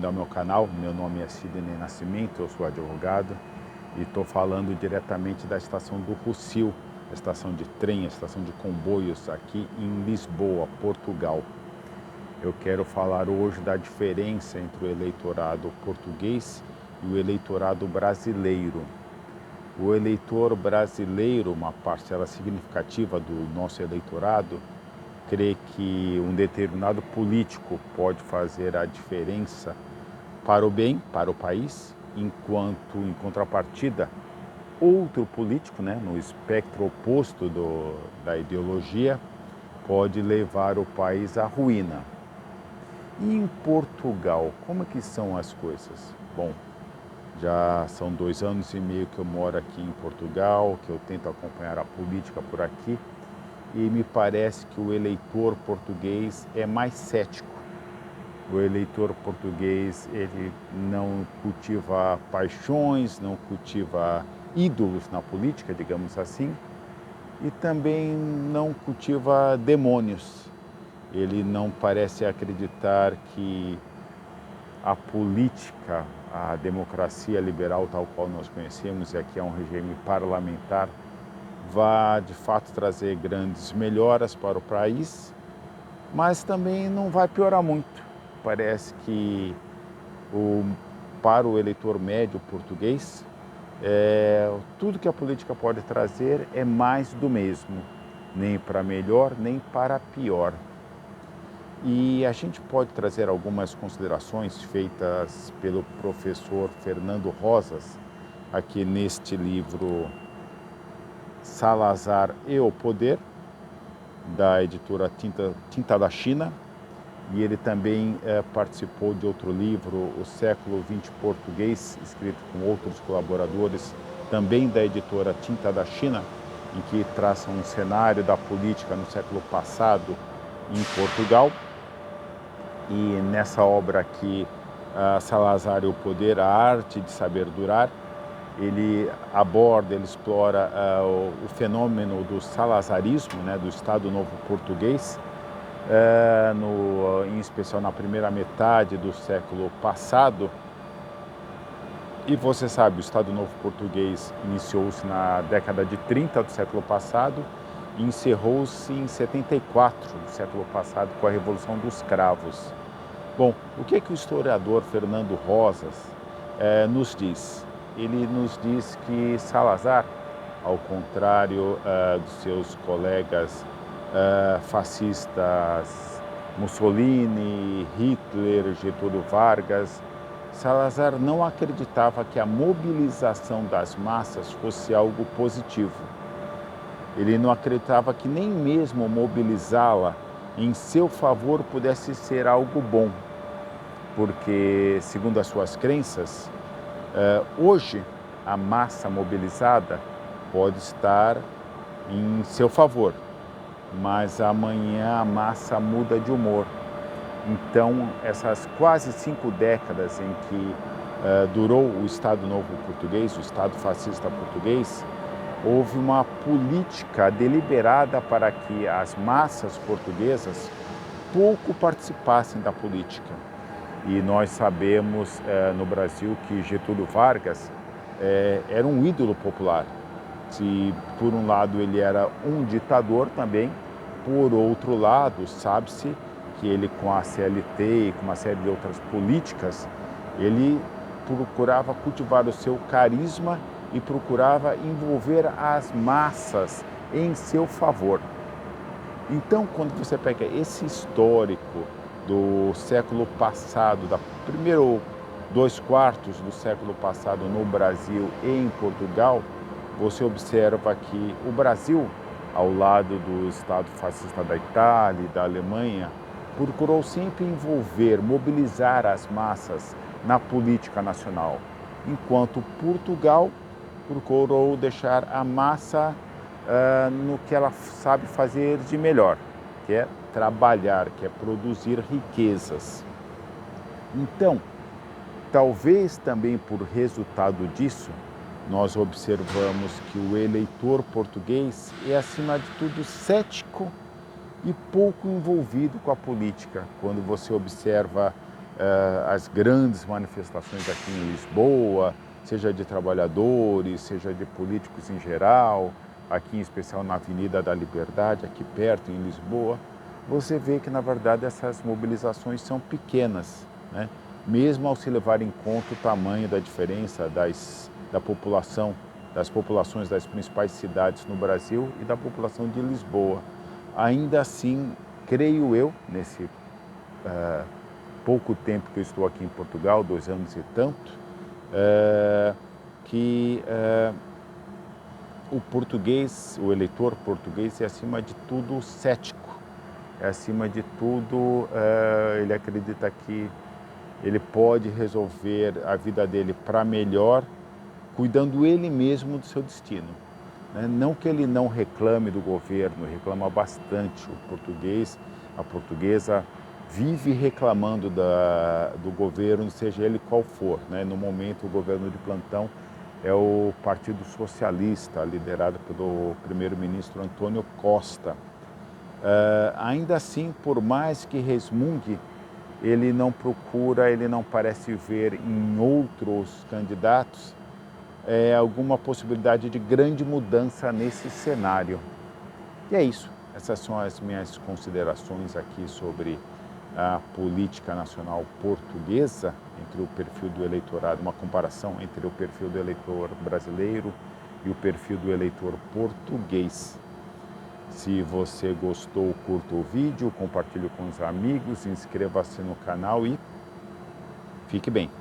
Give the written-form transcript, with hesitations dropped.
bem-vindo ao meu canal. Meu nome é Sidney Nascimento, eu sou advogado e estou falando diretamente da estação do Rossio, a estação de trem, a estação de comboios aqui em Lisboa, Portugal. Eu quero falar hoje da diferença entre o eleitorado português e o eleitorado brasileiro. O eleitor brasileiro, uma parcela significativa do nosso eleitorado, crê que um determinado político pode fazer a diferença para o bem, para o país, enquanto, em contrapartida, outro político, no espectro oposto da ideologia, pode levar o país à ruína. E em Portugal, como é que são as coisas? Bom, já são 2 anos e meio que eu moro aqui em Portugal, que eu tento acompanhar a política por aqui, e me parece que o eleitor português é mais cético. O eleitor português, ele não cultiva paixões, não cultiva ídolos na política, digamos assim, e também não cultiva demônios. Ele não parece acreditar que a política, a democracia liberal tal qual nós conhecemos, e aqui é um regime parlamentar, vai de fato trazer grandes melhoras para o país, mas também não vai piorar muito. Parece que para o eleitor médio português, tudo que a política pode trazer é mais do mesmo, nem para melhor, nem para pior. E a gente pode trazer algumas considerações feitas pelo professor Fernando Rosas, aqui neste livro Salazar e o Poder, da editora Tinta da China, e ele também participou de outro livro, O Século XX Português, escrito com outros colaboradores, também da editora Tinta da China, em que traça um cenário da política no século passado em Portugal. E nessa obra aqui, Salazar e o Poder, a arte de saber durar, ele aborda, ele explora o fenômeno do salazarismo, do Estado Novo Português, em especial na primeira metade do século passado. E você sabe, o Estado Novo Português iniciou-se na década de 30 do século passado e encerrou-se em 74 do século passado com a Revolução dos Cravos. Bom, o que o historiador Fernando Rosas nos diz? Ele nos diz que Salazar, ao contrário dos seus colegas fascistas Mussolini, Hitler, Getúlio Vargas, Salazar não acreditava que a mobilização das massas fosse algo positivo. Ele não acreditava que nem mesmo mobilizá-la em seu favor pudesse ser algo bom, porque, segundo as suas crenças, hoje a massa mobilizada pode estar em seu favor, mas amanhã a massa muda de humor. Então, essas quase 5 décadas em que durou o Estado Novo Português, o Estado fascista português, houve uma política deliberada para que as massas portuguesas pouco participassem da política. E nós sabemos no Brasil que Getúlio Vargas era um ídolo popular. Se por um lado ele era um ditador também, por outro lado, sabe-se que ele, com a CLT e com uma série de outras políticas, ele procurava cultivar o seu carisma e procurava envolver as massas em seu favor. Então, quando você pega esse histórico do século passado, da primeiro 2/4 do século passado no Brasil e em Portugal, você observa que o Brasil, ao lado do Estado fascista da Itália e da Alemanha, procurou sempre envolver, mobilizar as massas na política nacional, enquanto Portugal procurou deixar a massa no que ela sabe fazer de melhor, que é trabalhar, que é produzir riquezas. Então, talvez também por resultado disso, nós observamos que o eleitor português é, acima de tudo, cético e pouco envolvido com a política. Quando você observa as grandes manifestações aqui em Lisboa, seja de trabalhadores, seja de políticos em geral, aqui em especial na Avenida da Liberdade, aqui perto em Lisboa, você vê que na verdade essas mobilizações são pequenas, né? Mesmo ao se levar em conta o tamanho da diferença da população, das populações das principais cidades no Brasil e da população de Lisboa. Ainda assim, creio eu, nesse pouco tempo que eu estou aqui em Portugal, 2 anos e tanto, que o português, o eleitor português é acima de tudo cético, é acima de tudo, ele acredita que ele pode resolver a vida dele para melhor, cuidando ele mesmo do seu destino. Não que ele não reclame do governo, reclama bastante. O português, a portuguesa vive reclamando do governo, seja ele qual for. No momento, o governo de plantão é o Partido Socialista, liderado pelo primeiro-ministro Antônio Costa. Ainda assim, por mais que resmungue, ele não procura, ele não parece ver em outros candidatos alguma possibilidade de grande mudança nesse cenário. E é isso. Essas são as minhas considerações aqui sobre a política nacional portuguesa, entre o perfil do eleitorado, uma comparação entre o perfil do eleitor brasileiro e o perfil do eleitor português. Se você gostou, curta o vídeo, compartilhe com os amigos, inscreva-se no canal e fique bem.